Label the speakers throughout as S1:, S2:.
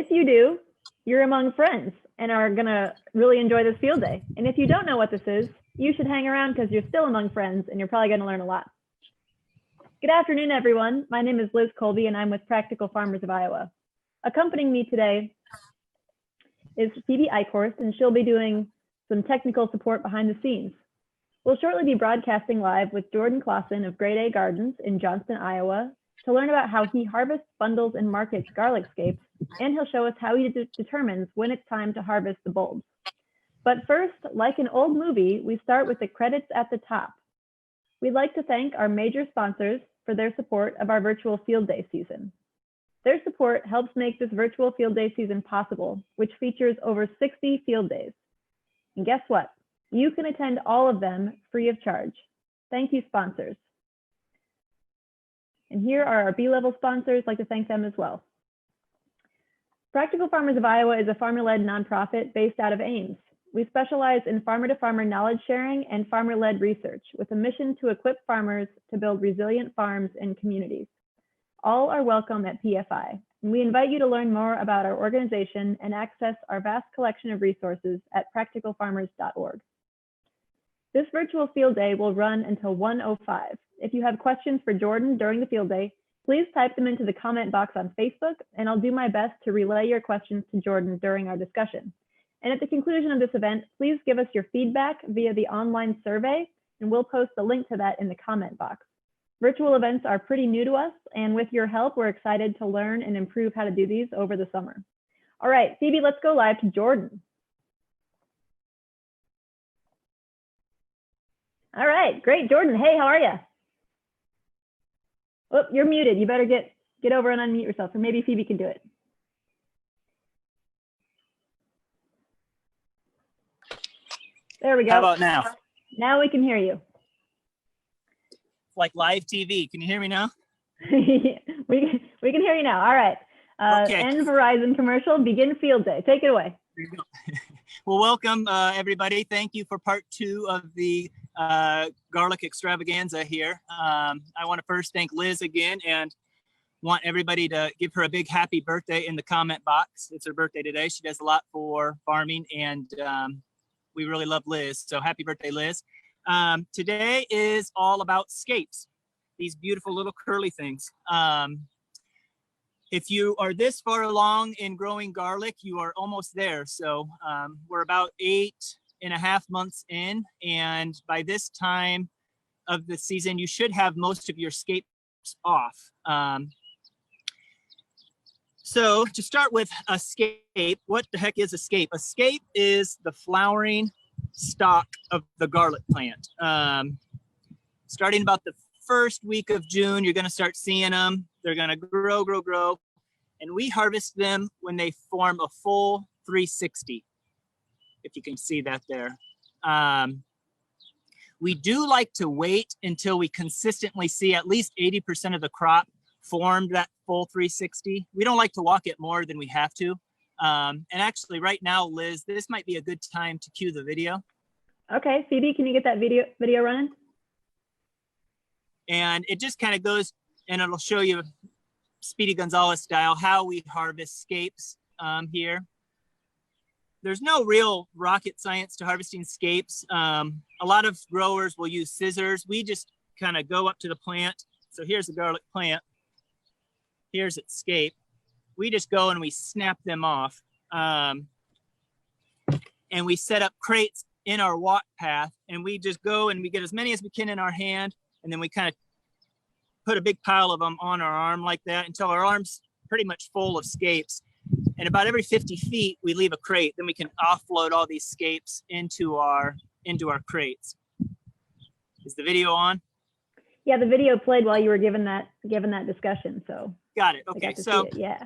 S1: If you do, you're among friends and are gonna really enjoy this field day. And if you don't know what this is, you should hang around because you're still among friends and you're probably gonna learn a lot. Good afternoon, everyone. My name is Liz Colby and I'm with Practical Farmers of Iowa. Accompanying me today is Phoebe Eichhorst, and she'll be doing some technical support behind the scenes. We'll shortly be broadcasting live with Jordan Clausen of Grade A Gardens in Johnston, Iowa, to learn about how he harvests, bundles, and markets garlic scapes, and he'll show us how he determines when it's time to harvest the bulbs. But first, like an old movie, we start with the credits at the top. We'd like to thank our major sponsors for their support of our virtual field day season. Their support helps make this virtual field day season possible, which features over 60 field days. And guess what? You can attend all of them free of charge. Thank you, sponsors. And here are our B-level sponsors. I'd like to thank them as well. Practical Farmers of Iowa is a farmer-led nonprofit based out of Ames. We specialize in farmer-to-farmer knowledge sharing and farmer-led research with a mission to equip farmers to build resilient farms and communities. All are welcome at PFI, and we invite you to learn more about our organization and access our vast collection of resources at practicalfarmers.org. This virtual field day will run until 1:05. If you have questions for Jordan during the field day, please type them into the comment box on Facebook, and I'll do my best to relay your questions to Jordan during our discussion. And at the conclusion of this event, please give us your feedback via the online survey, and we'll post a link to that in the comment box. Virtual events are pretty new to us, and with your help, we're excited to learn and improve how to do these over the summer. All right, Phoebe, let's go live to Jordan. All right, great. Jordan, hey, how are you? Oh, you're muted. You better get over and unmute yourself, or maybe Phoebe can do it. There we go.
S2: How about now?
S1: Now we can hear you.
S2: Like live TV. Can you hear me now?
S1: we can hear you now. All right.
S2: Okay.
S1: End Verizon commercial. Begin field day. Take it away.
S2: There you go. Well, welcome everybody. Thank you for part 2 of the garlic extravaganza here. I want to first thank Liz again and want everybody to give her a big happy birthday in the comment box. It's her birthday today. She does a lot for farming, and we really love Liz. So happy birthday, Liz. Today is all about scapes, these beautiful little curly things. If you are this far along in growing garlic, you are almost there. So we're about 8.5 months in, and by this time of the season, you should have most of your scapes off. So to start with a scape, what the heck is a scape? A scape is the flowering stalk of the garlic plant. Starting about the first week of June, you're gonna start seeing them. They're gonna grow, grow, grow. And we harvest them when they form a full 360, if you can see that there. We do like to wait until we consistently see at least 80% of the crop formed that full 360. We don't like to walk it more than we have to. And actually right now, Liz, this might be a good time to cue the video.
S1: Okay, Phoebe, can you get that video running?
S2: And it just kind of goes, and it'll show you Speedy Gonzalez style, how we harvest scapes here. There's no real rocket science to harvesting scapes. A lot of growers will use scissors. We just kind of go up to the plant. So here's a garlic plant. Here's its scape. We just go and we snap them off. And we set up crates in our walk path, and we just go and we get as many as we can in our hand, and then we kind of put a big pile of them on our arm like that until our arm's pretty much full of scapes. And about every 50 feet, we leave a crate. Then we can offload all these scapes into our crates. Is the video on?
S1: Yeah, the video played while you were given that discussion. So
S2: got it. Okay, so
S1: yeah.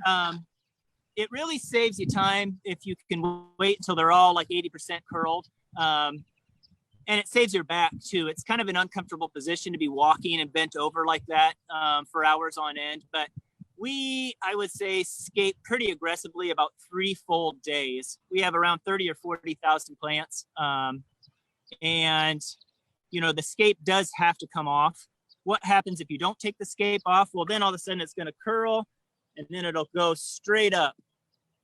S2: It really saves you time if you can wait until they're all like 80% curled. And it saves your back too. It's kind of an uncomfortable position to be walking and bent over like that for hours on end. But I would say, scape pretty aggressively about 3 full days. We have around 30 or 40,000 plants. And, you know, the scape does have to come off. What happens if you don't take the scape off? Well, then all of a sudden it's going to curl, and then it'll go straight up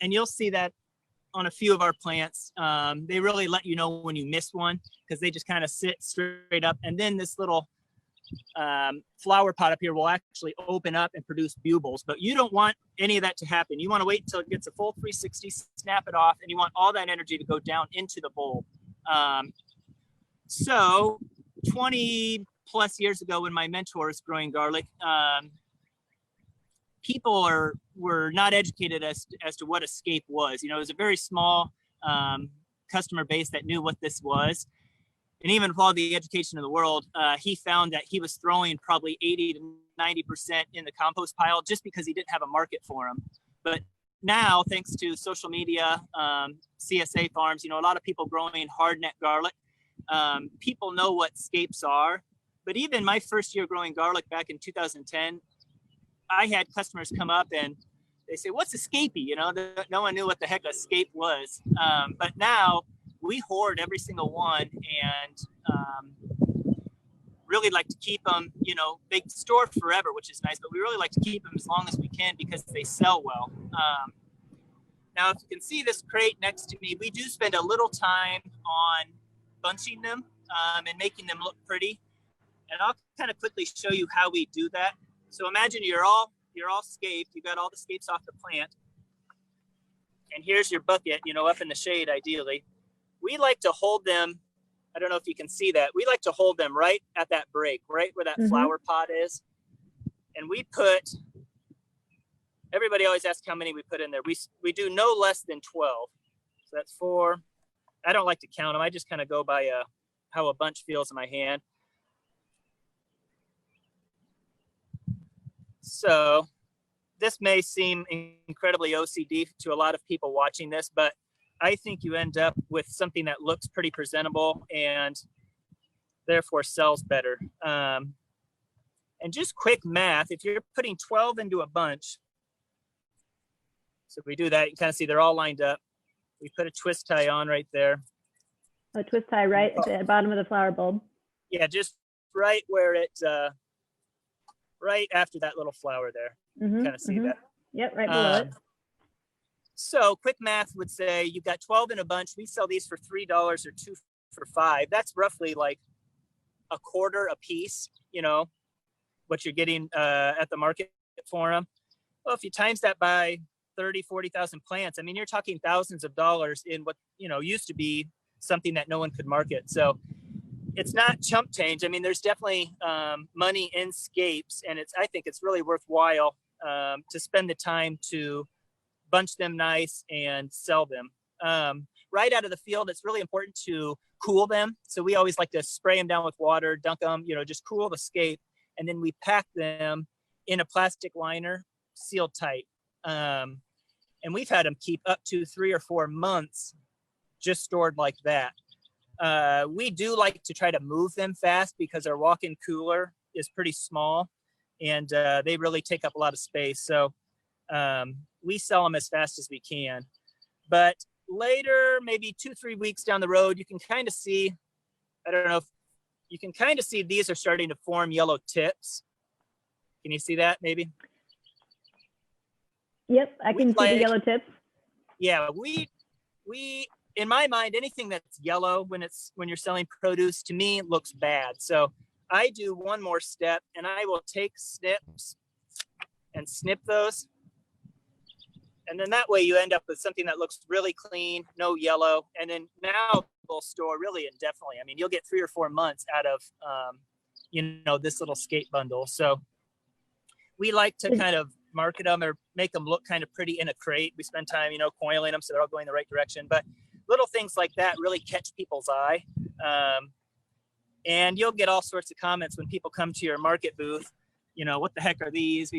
S2: And you'll see that on a few of our plants. They really let you know when you miss one because they just kind of sit straight up. And then this little flower pot up here will actually open up and produce bugles, but you don't want any of that to happen. You want to wait until it gets a full 360, snap it off, and you want all that energy to go down into the bulb. So 20 plus years ago when my mentor was growing garlic, people were not educated as to what a scape was. It was a very small customer base that knew what this was. And even with all the education in the world, he found that he was throwing probably 80 to 90% in the compost pile just because he didn't have a market for them. But now, thanks to social media, CSA farms, a lot of people growing hardneck garlic, people know what scapes are. But even my first year growing garlic back in 2010, I had customers come up and they say, "What's a scapie?" No one knew what the heck a scape was. But now we hoard every single one and really like to keep them, they store forever, which is nice, but we really like to keep them as long as we can because they sell well. Now, if you can see this crate next to me, we do spend a little time on bunching them and making them look pretty. And I'll kind of quickly show you how we do that. So imagine you're all scaped. You got all the scapes off the plant. And here's your bucket, up in the shade, ideally. We like to hold them. I don't know if you can see that. We like to hold them right at that break, right where that flower pot is. And we put, everybody always asks how many we put in there. We do no less than 12. So that's 4. I don't like to count them. I just kind of go by how a bunch feels in my hand. So this may seem incredibly OCD to a lot of people watching this, but I think you end up with something that looks pretty presentable and therefore sells better. And just quick math, if you're putting 12 into a bunch, so if we do that, you can kind of see they're all lined up. We put a twist tie on right there.
S1: A twist tie right at the bottom of the flower bulb.
S2: Yeah, just right where it, right after that little flower there. Kind of see that.
S1: Yep, right below it.
S2: So quick math would say you've got 12 in a bunch. We sell these for $3 or 2 for $5. That's roughly like a quarter a piece, what you're getting at the market for them. Well, if you times that by 30, 40,000 plants, I mean, you're talking thousands of dollars in what, used to be something that no one could market. So it's not chump change. I mean, there's definitely money in scapes, and I think it's really worthwhile to spend the time to bunch them nice and sell them. Right out of the field, it's really important to cool them. So we always like to spray them down with water, dunk them, just cool the scape. And then we pack them in a plastic liner, sealed tight. And we've had them keep up to 3 or 4 months just stored like that. We do like to try to move them fast because our walk-in cooler is pretty small and they really take up a lot of space. So we sell them as fast as we can. But later, maybe 2-3 weeks down the road, you can kind of see, I don't know if you can kind of see these are starting to form yellow tips. Can you see that maybe?
S1: Yep, I can see the yellow tips.
S2: Yeah, we in my mind, anything that's yellow when you're selling produce, to me looks bad. So I do one more step and I will take snips and snip those. And then that way you end up with something that looks really clean, no yellow. And then now we'll store really indefinitely. I mean, you'll get 3 or 4 months out of, this little scape bundle. So we like to kind of market them or make them look kind of pretty in a crate. We spend time, coiling them so they're all going the right direction. But little things like that really catch people's eye. And you'll get all sorts of comments when people come to your market booth. What the heck are these?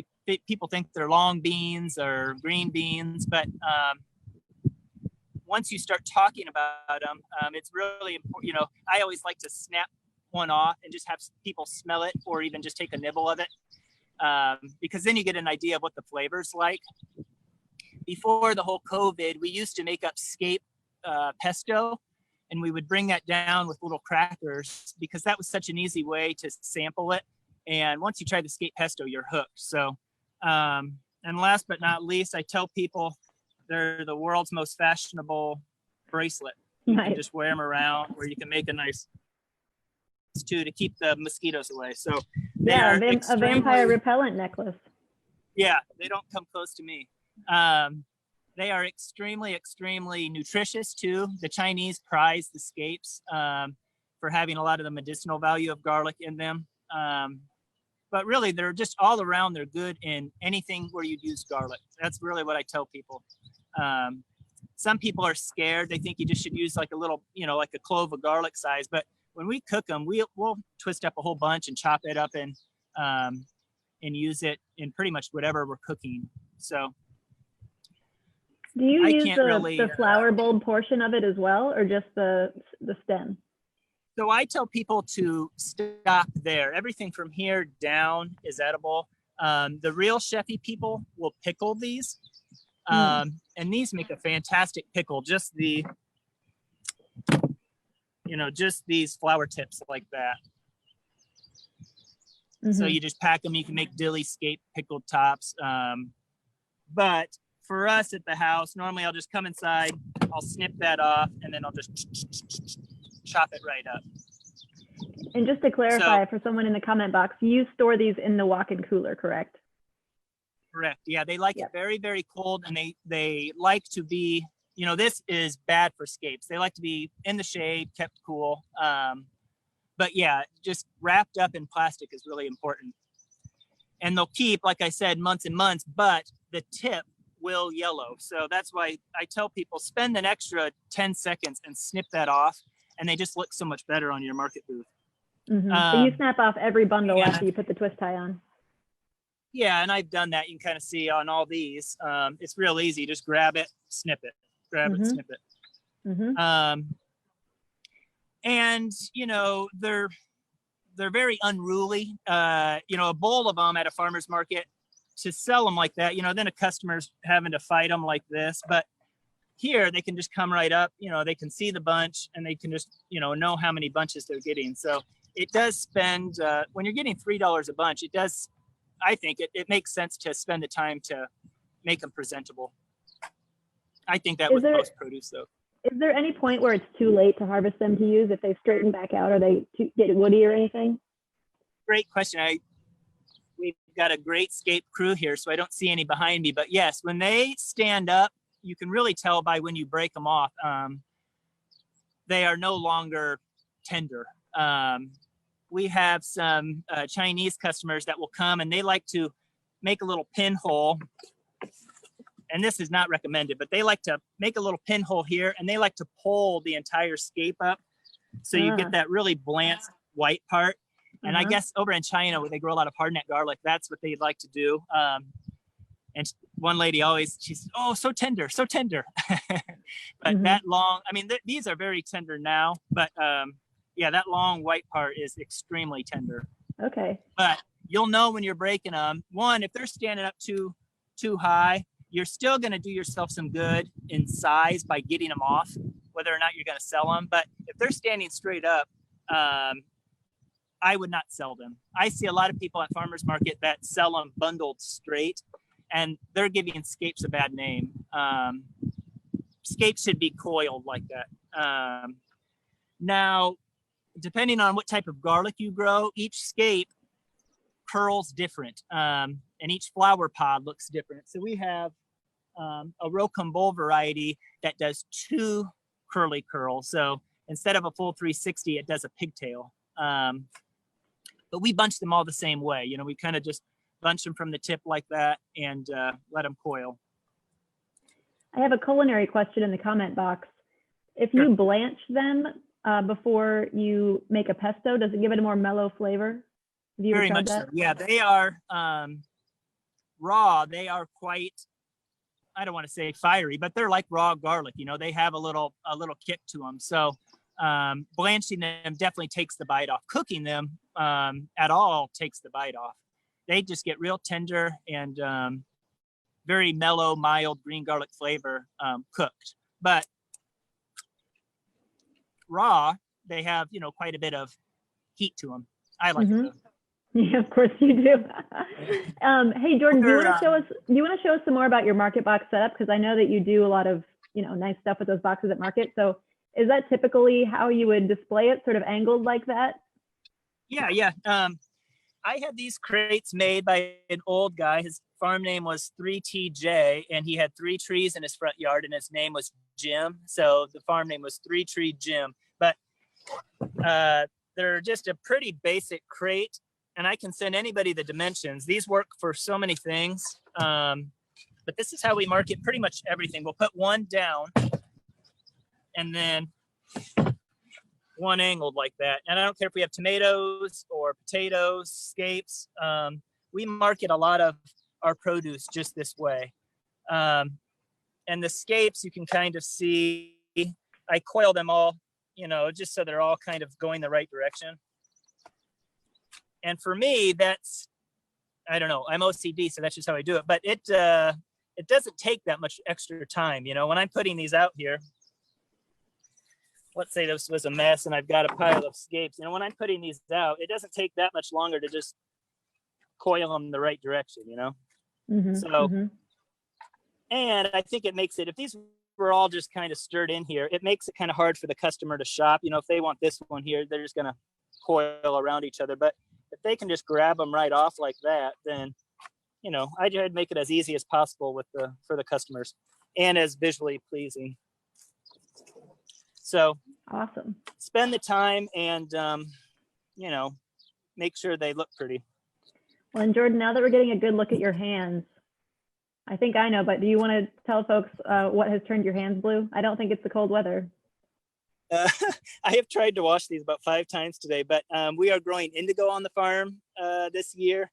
S2: People think they're long beans or green beans, but once you start talking about them, it's really important. I always like to snap one off and just have people smell it or even just take a nibble of it, because then you get an idea of what the flavor's like. Before the whole COVID, we used to make up Scape pesto, and we would bring that down with little crackers because that was such an easy way to sample it. And once you try the Scape pesto, you're hooked. So, and last but not least, I tell people They're the world's most fashionable bracelet. You can just wear them around, or you can make a nice stew to keep the mosquitoes away. So they are
S1: a vampire repellent necklace.
S2: Yeah, they don't come close to me. They are extremely, extremely nutritious too. The Chinese prize the scapes for having a lot of the medicinal value of garlic in them. But really, they're just all around. They're good in anything where you'd use garlic. That's really what I tell people. Some people are scared. They think you just should use like a little, like a clove of garlic size. But when we cook them, we'll twist up a whole bunch and chop it up and use it in pretty much whatever we're cooking. So
S1: do you use the flower bulb portion of it as well, or just the stem?
S2: So I tell people to stop there. Everything from here down is edible. The real chefy people will pickle these. And these make a fantastic pickle. Just just these flower tips like that. So you just pack them. You can make dilly scape pickled tops. But for us at the house, normally I'll just come inside, I'll snip that off, and then I'll just chop it right up.
S1: And just to clarify, for someone in the comment box, you store these in the walk-in cooler, correct?
S2: Correct. Yeah, they like it very, very cold, and they like to be, this is bad for scapes. They like to be in the shade, kept cool. But yeah, just wrapped up in plastic is really important. And they'll keep, like I said, months and months, but the tip will yellow. So that's why I tell people spend an extra 10 seconds and snip that off, and they just look so much better on your market booth.
S1: So you snap off every bundle after you put the twist tie on.
S2: Yeah, and I've done that. You can kind of see on all these. It's real easy. Just grab it, snip it, grab it, snip it. And they're very unruly. A bowl of them at a farmer's market, to sell them like that, then a customer's having to fight them like this. But here they can just come right up, they can see the bunch, and they can just, know how many bunches they're getting. So it does spend, when you're getting $3 a bunch, I think it makes sense to spend the time to make them presentable. I think that with most produce though.
S1: Is there any point where it's too late to harvest them to use, if they straighten back out or they get woody or anything?
S2: Great question. We've got a great scape crew here, so I don't see any behind me. But yes, when they stand up, you can really tell by when you break them off. They are no longer tender. We have some Chinese customers that will come, and they like to make a little pinhole. And this is not recommended, but they like to make a little pinhole here, and they like to pull the entire scape up. So you get that really blanched white part. And I guess over in China, where they grow a lot of hardneck garlic, that's what they'd like to do. And one lady always, she's, oh, so tender, so tender. But that long, these are very tender now, but yeah, that long white part is extremely tender.
S1: Okay.
S2: But you'll know when you're breaking them. One, if they're standing up too high, you're still going to do yourself some good in size by getting them off, whether or not you're going to sell them. But if they're standing straight up, I would not sell them. I see a lot of people at farmers market that sell them bundled straight, and they're giving scapes a bad name. Scapes should be coiled like that. Now, depending on what type of garlic you grow, each scape curls different, and each flower pod looks different. So we have a rocambole variety that does 2 curly curls. So instead of a full 360, it does a pigtail. But we bunch them all the same way. We kind of just bunch them from the tip like that and let them coil.
S1: I have a culinary question in the comment box. If you blanch them before you make a pesto, does it give it a more mellow flavor? Have you
S2: Very much so. Yeah, they are raw. They are quite, I don't want to say fiery, but they're like raw garlic. They have a little kick to them. So blanching them definitely takes the bite off. Cooking them at all takes the bite off. They just get real tender and very mellow, mild green garlic flavor cooked. But raw, they have, quite a bit of heat to them. I like it.
S1: Yeah, of course you do. Hey, Jordan, do you want to
S2: We're,
S1: show us? Do you want to show us some more about your market box setup? Because I know that you do a lot of nice stuff with those boxes at market. So is that typically how you would display it, sort of angled like that?
S2: yeah. I had these crates made by an old guy. His farm name was 3TJ, and he had 3 trees in his front yard, and his name was Jim. So the farm name was 3 Tree Jim. But they're just a pretty basic crate, and I can send anybody the dimensions. These work for so many things. But this is how we market pretty much everything. We'll put one down and then one angled like that. And I don't care if we have tomatoes or potatoes, scapes. We market a lot of our produce just this way. And the scapes, you can kind of see, I coil them all, just so they're all kind of going the right direction. And for me, that's, I don't know, I'm OCD, so that's just how I do it. But it doesn't take that much extra time. When I'm putting these out here, let's say this was a mess and I've got a pile of scapes. When I'm putting these out, it doesn't take that much longer to just coil them the right direction, And I think it makes it, if these were all just kind of stirred in here, it makes it kind of hard for the customer to shop. If they want this one here, they're just going to coil around each other. But if they can just grab them right off like that, then, I try to make it as easy as possible for the customers and as visually pleasing. So
S1: Awesome.
S2: Spend the time and, make sure they look pretty.
S1: Well, and Jordan, now that we're getting a good look at your hands, I think I know, but do you want to tell folks what has turned your hands blue? I don't think it's the cold weather.
S2: I have tried to wash these about 5 times today, but we are growing indigo on the farm this year,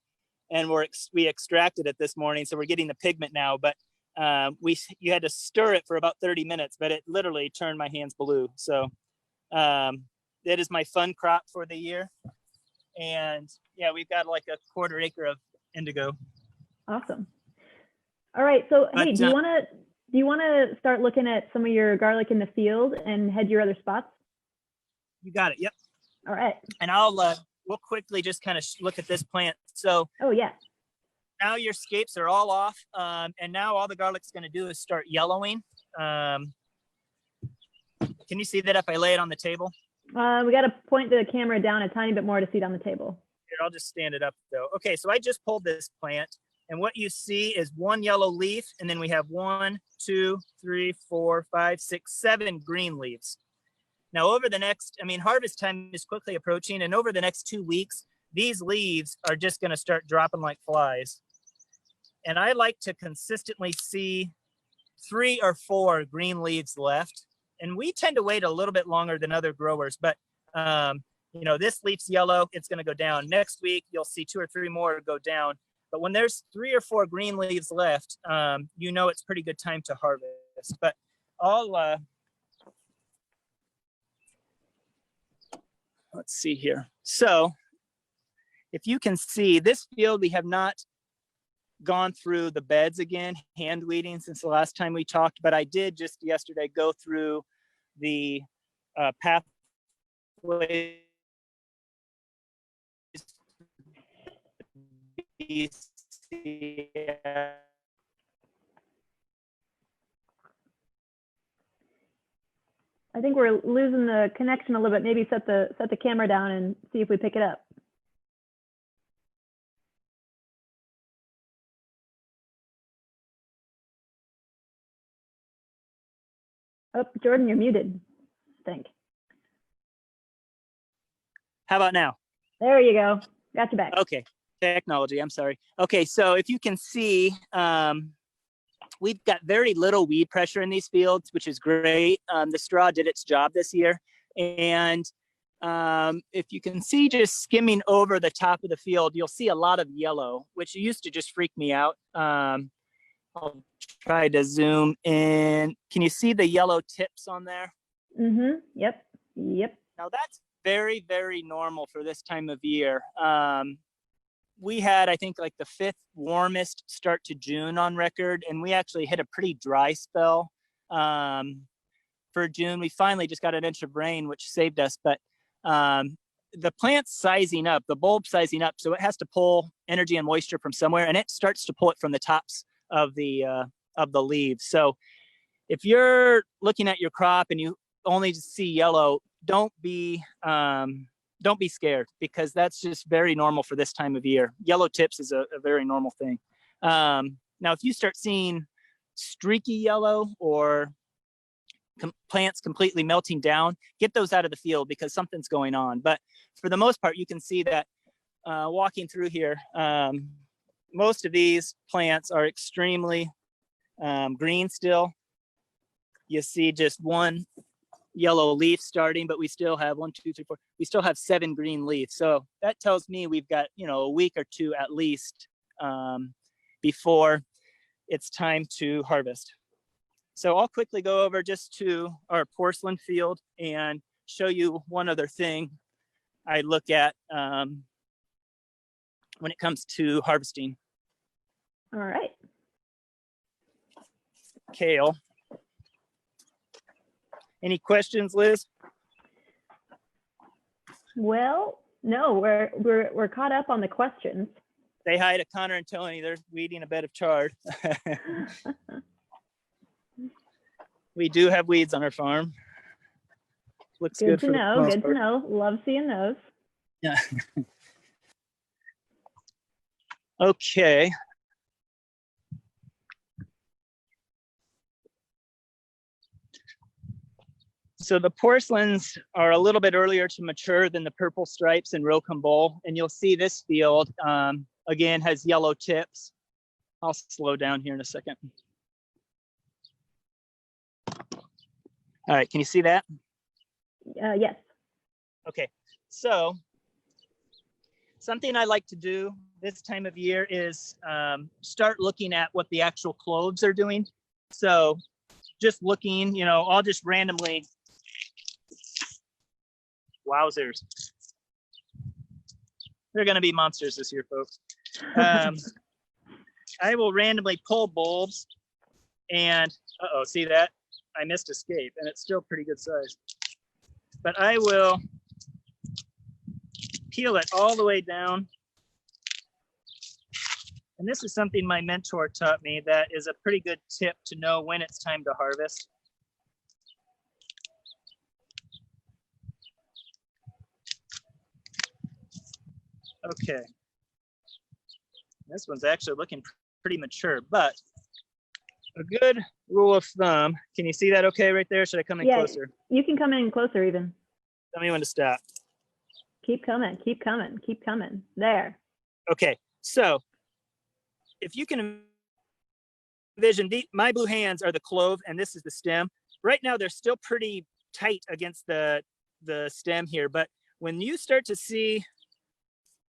S2: and we extracted it this morning, so we're getting the pigment now. But you had to stir it for about 30 minutes, but it literally turned my hands blue. So that is my fun crop for the year. And yeah, we've got like a 1/4 acre of indigo.
S1: Awesome. All right. So hey, do you want to start looking at some of your garlic in the field and head to your other spots?
S2: You got it. Yep.
S1: All right.
S2: And we'll quickly just kind of look at this plant. So
S1: oh yeah.
S2: Now your scapes are all off, and now all the garlic's going to do is start yellowing. Can you see that if I lay it on the table?
S1: We got to point the camera down a tiny bit more to see it on the table.
S2: Here, I'll just stand it up though. Okay, so I just pulled this plant, and what you see is 1 yellow leaf, and then we have 1, 2, 3, 4, 5, 6, 7 green leaves. Now over the next, harvest time is quickly approaching, and over the next 2 weeks, these leaves are just going to start dropping like flies. And I like to consistently see 3 or 4 green leaves left. And we tend to wait a little bit longer than other growers, but this leaf's yellow, it's going to go down. Next week, you'll see 2 or 3 more go down. But when there's 3 or 4 green leaves left, it's pretty good time to harvest. But let's see here. So if you can see this field, we have not gone through the beds again, hand weeding since the last time we talked, but I did just yesterday go through the pathways.
S1: I think we're losing the connection a little bit. Maybe set the camera down and see if we pick it up. Oh, Jordan, you're muted, I think.
S2: How about now?
S1: There you go. Got you back.
S2: Okay, technology, I'm sorry. Okay, so if you can see, we've got very little weed pressure in these fields, which is great. The straw did its job this year. And if you can see just skimming over the top of the field, you'll see a lot of yellow, which used to just freak me out. I'll try to zoom in. Can you see the yellow tips on there?
S1: Mm-hmm. Yep.
S2: Now that's very, very normal for this time of year. We had, I think, like the 5th warmest start to June on record, and we actually hit a pretty dry spell for June. We finally just got an inch of rain, which saved us, but the plant's sizing up, the bulb sizing up, so it has to pull energy and moisture from somewhere, and it starts to pull it from the tops of the leaves. So if you're looking at your crop and you only see yellow, don't be scared, because that's just very normal for this time of year. Yellow tips is a very normal thing. Now, if you start seeing streaky yellow or plants completely melting down, get those out of the field, because something's going on. But for the most part, you can see that walking through here, most of these plants are extremely green still. You see just one yellow leaf starting, but we still have 1, 2, 3, 4. We still have 7 green leaves. So that tells me we've got, a week or two at least before it's time to harvest. So I'll quickly go over just to our porcelain field and show you one other thing I look at when it comes to harvesting.
S1: All right.
S2: Kale. Any questions, Liz?
S1: Well, no, we're caught up on the questions.
S2: Say hi to Connor and Tony. They're weeding a bed of chard. We do have weeds on our farm. Looks good
S1: to know. Good to know. Love seeing those.
S2: Yeah. Okay. So the porcelains are a little bit earlier to mature than the purple stripes and Rocambole. And you'll see this field, again, has yellow tips. I'll slow down here in a second. All right, can you see that?
S1: Yes.
S2: Okay, so something I like to do this time of year is start looking at what the actual cloves are doing. So just looking, I'll just randomly, wowzers. They're gonna be monsters this year, folks. I will randomly pull bulbs and, see that? I missed a Scape, and it's still pretty good size. But I will peel it all the way down. And this is something my mentor taught me that is a pretty good tip to know when it's time to harvest. Okay. This one's actually looking pretty mature, but a good rule of thumb, can you see that okay right there? Should I come in closer?
S1: You can come in closer even.
S2: Tell me when to stop.
S1: Keep coming, keep coming, keep coming. There.
S2: Okay, so if you can envision, my blue hands are the clove and this is the stem. Right now, they're still pretty tight against the stem here, but when you start to see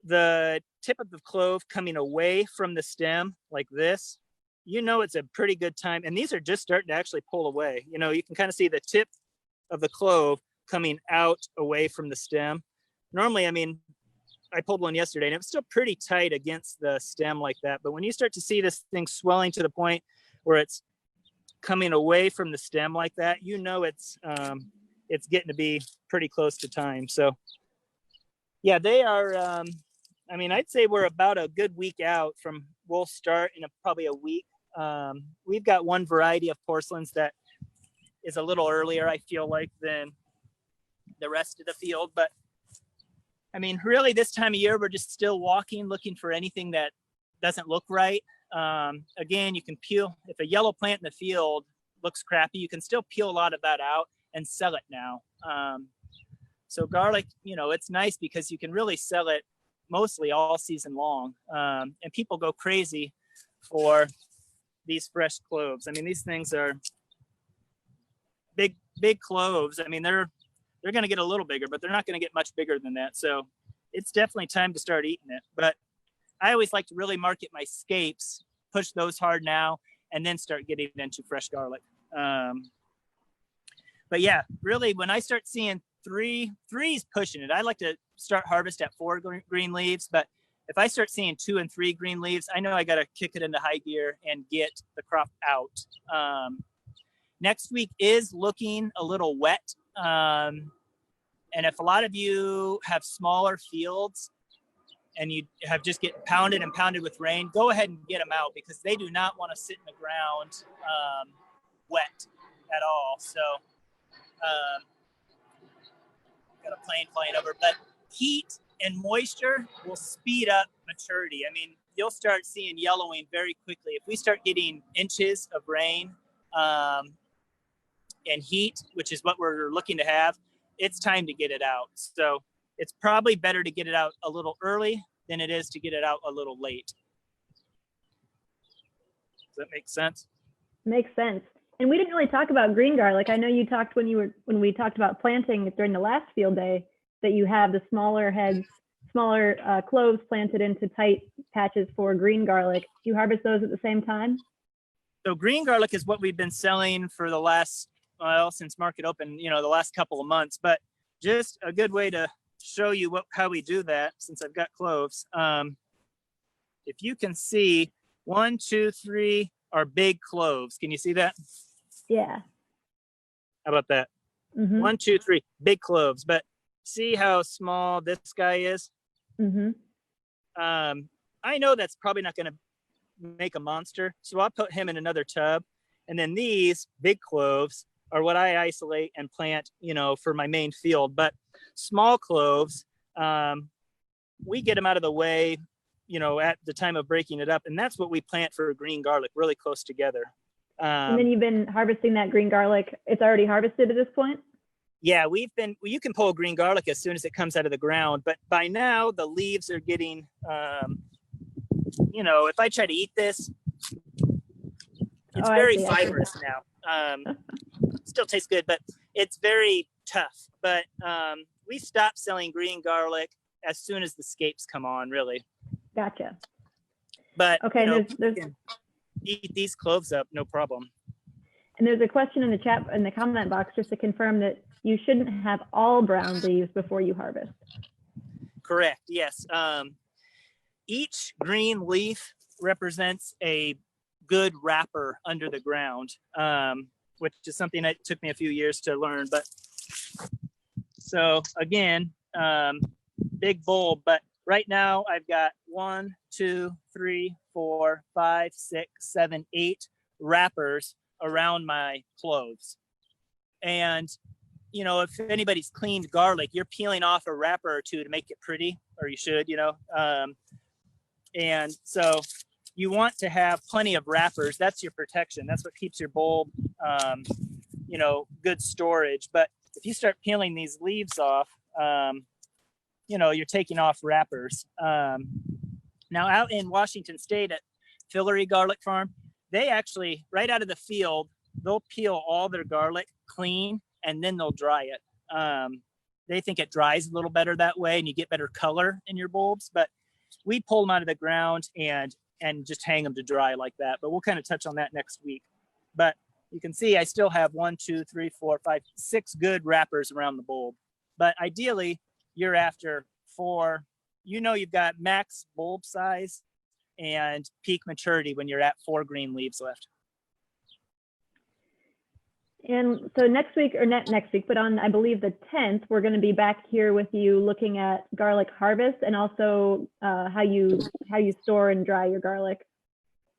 S2: the tip of the clove coming away from the stem like this, it's a pretty good time. And these are just starting to actually pull away. You can kind of see the tip of the clove coming out away from the stem. Normally, I pulled one yesterday and it was still pretty tight against the stem like that. But when you start to see this thing swelling to the point where it's coming away from the stem like that, it's getting to be pretty close to time. So yeah, they are, I'd say we're about a good week out from, we'll start in probably a week. We've got one variety of porcelains that is a little earlier, I feel like, than the rest of the field. But really this time of year, we're just still walking, looking for anything that doesn't look right. Again, you can peel, if a yellow plant in the field looks crappy, you can still peel a lot of that out and sell it now. So garlic, it's nice because you can really sell it mostly all season long. And people go crazy for these fresh cloves. These things are big cloves. They're going to get a little bigger, but they're not going to get much bigger than that. So it's definitely time to start eating it. But I always like to really market my scapes, push those hard now, and then start getting into fresh garlic. But yeah, really, when I start seeing three's pushing it, I like to start harvest at 4 green leaves. But if I start seeing 2 and 3 green leaves, I know I got to kick it into high gear and get the crop out. Next week is looking a little wet. And And if a lot of you have smaller fields and you have just get pounded and pounded with rain, go ahead and get them out because they do not want to sit in the ground wet at all. So got a plane flying over, but heat and moisture will speed up maturity. I mean, you'll start seeing yellowing very quickly. If we start getting inches of rain and heat, which is what we're looking to have, it's time to get it out. So it's probably better to get it out a little early than it is to get it out a little late. Does that make sense?
S1: Makes sense. And we didn't really talk about green garlic. I know you talked when we talked about planting during the last field day that you have the smaller heads, smaller cloves planted into tight patches for green garlic. Do you harvest those at the same time?
S2: So green garlic is what we've been selling for the last, well, since market open, the last couple of months, but just a good way to show you how we do that since I've got cloves. If you can see 1, 2, 3 are big cloves. Can you see that?
S1: Yeah.
S2: How about that?
S1: Mm-hmm.
S2: 1, 2, 3 big cloves, but see how small this guy is?
S1: Mm-hmm.
S2: I know that's probably not going to make a monster, so I'll put him in another tub. And then these big cloves are what I isolate and plant, for my main field. But small cloves, we get them out of the way, at the time of breaking it up. And that's what we plant for green garlic, really close together.
S1: And then you've been harvesting that green garlic. It's already harvested at this point?
S2: Yeah, you can pull green garlic as soon as it comes out of the ground. But by now, the leaves are getting, if I try to eat this, it's very fibrous now. Still tastes good, but it's very tough. But we stopped selling green garlic as soon as the scapes come on, really.
S1: Gotcha.
S2: But
S1: okay, there's
S2: eat these cloves up, no problem.
S1: And there's a question in the chat, in the comment box, just to confirm that you shouldn't have all brown leaves before you harvest.
S2: Correct, yes. Each green leaf represents a good wrapper under the ground, which is something that took me a few years to learn. But so again, big bulb, but right now I've got 1, 2, 3, 4, 5, 6, 7, 8 wrappers around my cloves. And if anybody's cleaned garlic, you're peeling off a wrapper or two to make it pretty, or you should, and so you want to have plenty of wrappers. That's your protection. That's what keeps your bulb, good storage. But if you start peeling these leaves off, you're taking off wrappers. Now out in Washington State at Fillery Garlic Farm, they actually, right out of the field, they'll peel all their garlic clean and then they'll dry it. They think it dries a little better that way and you get better color in your bulbs, but we pull them out of the ground and just hang them to dry like that. But we'll kind of touch on that next week. But you can see I still have 1, 2, 3, 4, 5, 6 good wrappers around the bulb. But ideally, you're after 4. You've got max bulb size and peak maturity when you're at 4 green leaves left.
S1: And so next week, or not next week, but on, I believe, the 10th, we're going to be back here with you looking at garlic harvest and also how you store and dry your garlic.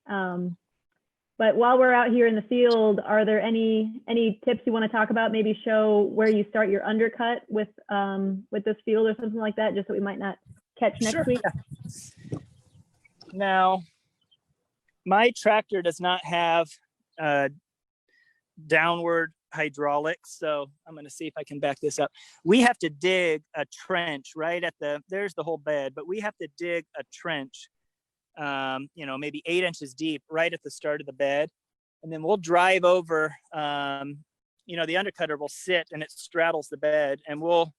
S1: But while we're out here in the field, are there any tips you want to talk about? Maybe show where you start your undercut with this field or something like that, just that we might not catch next week.
S2: Now, my tractor does not have downward hydraulics, so I'm going to see if I can back this up. We have to dig a trench right at there's the whole bed, but we have to dig a trench, maybe 8 inches deep right at the start of the bed. And then we'll drive over, the undercutter will sit and it straddles the bed, and we'll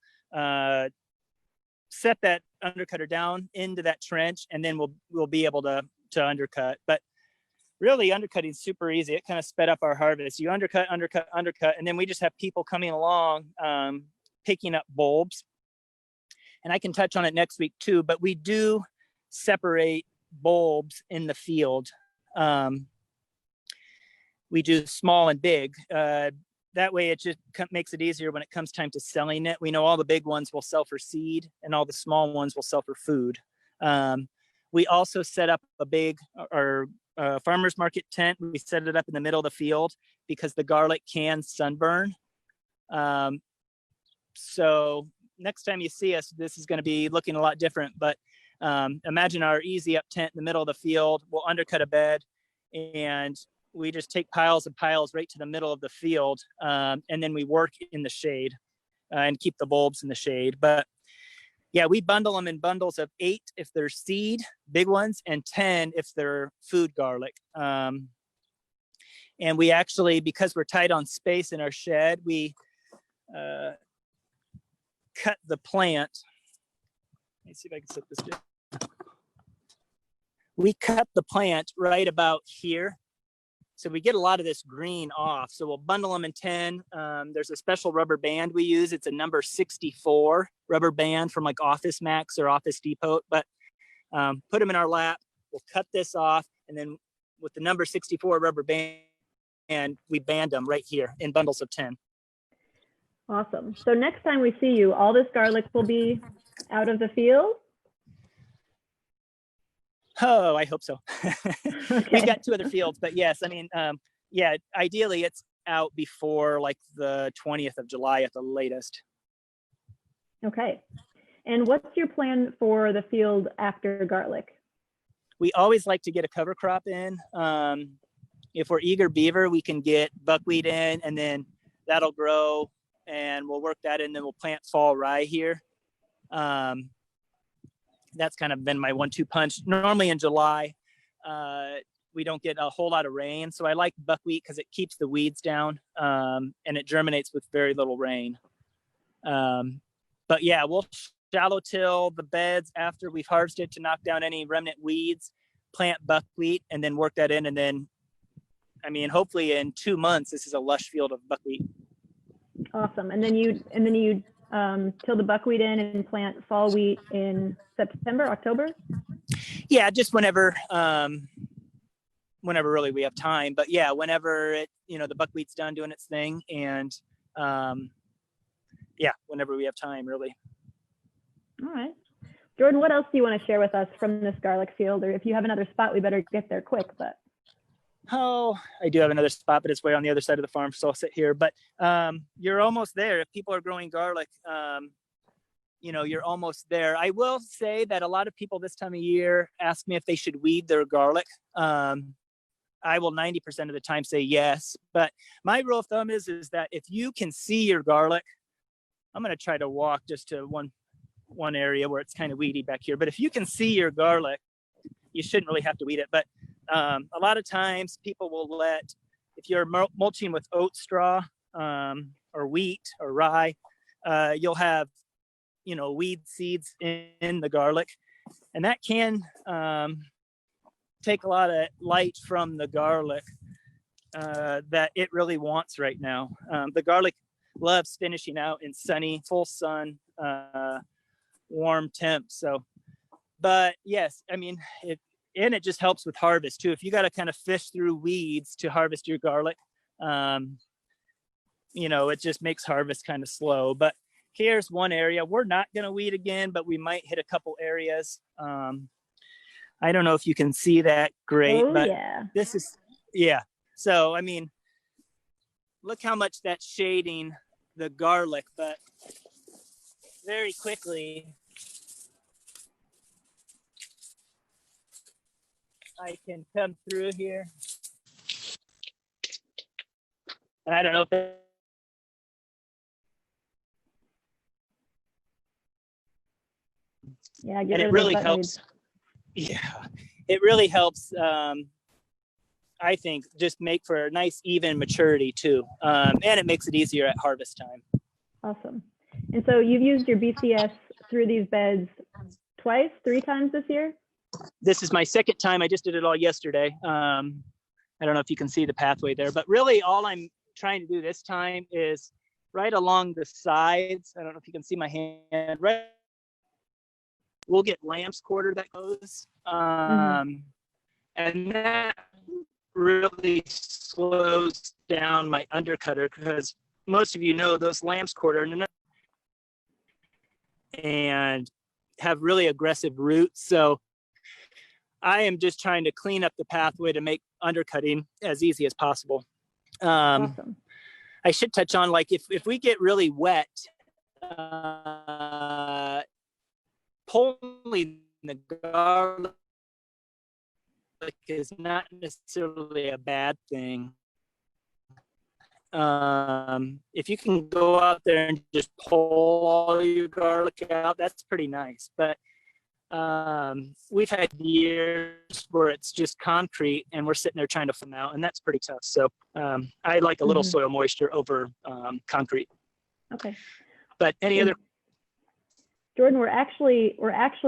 S2: set that undercutter down into that trench, and then we'll be able to undercut. But really, undercutting is super easy. It kind of sped up our harvest. You undercut, and then we just have people coming along, picking up bulbs. And I can touch on it next week too, but we do separate bulbs in the field. We do small and big. that way it just makes it easier when it comes time to selling it. We know all the big ones will sell for seed and all the small ones will sell for food. We also set up a big farmer's market tent. We set it up in the middle of the field because the garlic can sunburn. So next time you see us, this is going to be looking a lot different, but imagine our easy up tent in the middle of the field. We'll undercut a bed and we just take piles and piles right to the middle of the field. And then we work in the shade and keep the bulbs in the shade. But yeah, we bundle them in bundles of 8 if they're seed, big ones, and 10 if they're food garlic. And we actually, because we're tight on space in our shed, we cut the plant. Let me see if I can set this down. We cut the plant right about here. So we get a lot of this green off. So we'll bundle them in 10. There's a special rubber band we use. It's a number 64 rubber band from like Office Max or Office Depot. But put them in our lap. We'll cut this off. And then with the number 64 rubber band, we band them right here in bundles of 10.
S1: Awesome. So next time we see you, all this garlic will be out of the field?
S2: Oh, I hope so.
S1: Okay.
S2: We've got 2 other fields, but yes, I mean, yeah, ideally it's out before like the 20th of July at the latest.
S1: Okay. And what's your plan for the field after garlic?
S2: We always like to get a cover crop in. If we're eager beaver, we can get buckwheat in and then that'll grow and we'll work that in. Then we'll plant fall rye here. That's kind of been my 1-2 punch. Normally in July, we don't get a whole lot of rain. So I like buckwheat because it keeps the weeds down and it germinates with very little rain. But yeah, we'll shallow till the beds after we've harvested to knock down any remnant weeds, plant buckwheat, and then work that in. And then, I mean, hopefully in 2 months, this is a lush field of buckwheat.
S1: Awesome. And then you till the buckwheat in and plant fall wheat in September, October?
S2: Yeah, just whenever really we have time. But yeah, whenever the buckwheat's done doing its thing, and yeah, whenever we have time, really.
S1: All right. Jordan, what else do you want to share with us from this garlic field? Or if you have another spot, we better get there quick. But
S2: oh, I do have another spot, but it's way on the other side of the farm, so I'll sit here. But you're almost there. If people are growing garlic, you're almost there. I will say that a lot of people this time of year ask me if they should weed their garlic. I will 90% of the time say yes. But my rule of thumb is that if you can see your garlic, I'm going to try to walk just to one area where it's kind of weedy back here. But if you can see your garlic, you shouldn't really have to weed it. But a lot of times people will if you're mulching with oat straw or wheat or rye, you'll have, weed seeds in the garlic. And that can take a lot of light from the garlic that it really wants right now. The garlic loves finishing out in sunny, full sun, warm temps. So, but yes, I mean, it just helps with harvest too. If you got to kind of fish through weeds to harvest your garlic, it just makes harvest kind of slow. But here's one area. We're not going to weed again, but we might hit a couple areas. I don't know if you can see that great, but
S1: yeah.
S2: This is, yeah. So, I mean, look how much that's shading the garlic, but very quickly, I can come through here. And I don't know if
S1: yeah,
S2: and it really helps. Yeah, it really helps. I think just make for a nice even maturity too, and it makes it easier at harvest time.
S1: Awesome. And so you've used your BCS through these beds 3 times this year?
S2: This is my second time. I just did it all yesterday. I don't know if you can see the pathway there, but really all I'm trying to do this time is right along the sides. I don't know if you can see my hand. Right, we'll get lamb's quarter that goes, and that really slows down my undercutter because most of you know, those lamb's quarter and have really aggressive roots. So I am just trying to clean up the pathway to make undercutting as easy as possible.
S1: Awesome.
S2: I should touch on, like, if we get really wet, pulling the garlic is not necessarily a bad thing. If you can go out there and just pull all your garlic out, that's pretty nice. But we've had years where it's just concrete and we're sitting there trying to fill them out, and that's pretty tough. So I like a little soil moisture over concrete.
S1: Okay.
S2: But any other?
S1: Jordan, we're actually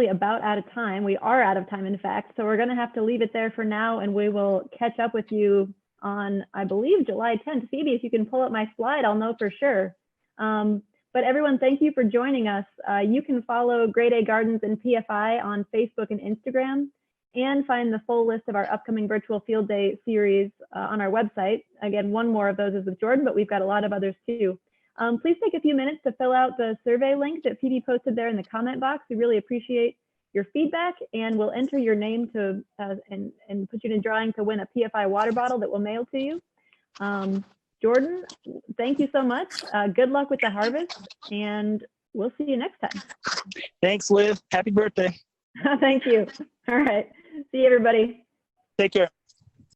S1: about out of time. We are out of time, in fact. So we're going to have to leave it there for now, and we will catch up with you on, I believe, July 10th. Phoebe, if you can pull up my slide, I'll know for sure. But everyone, thank you for joining us. You can follow Grade A Gardens and PFI on Facebook and Instagram, and find the full list of our upcoming virtual field day series on our website. Again, one more of those is with Jordan, but we've got a lot of others too. Please take a few minutes to fill out the survey link that Phoebe posted there in the comment box. We really appreciate your feedback, and we'll enter your name to and put you in a drawing to win a PFI water bottle that we'll mail to you. Jordan, thank you so much. Good luck with the harvest, and we'll see you next time.
S2: Thanks, Liv. Happy birthday.
S1: Thank you. All right. See you, everybody.
S2: Take care.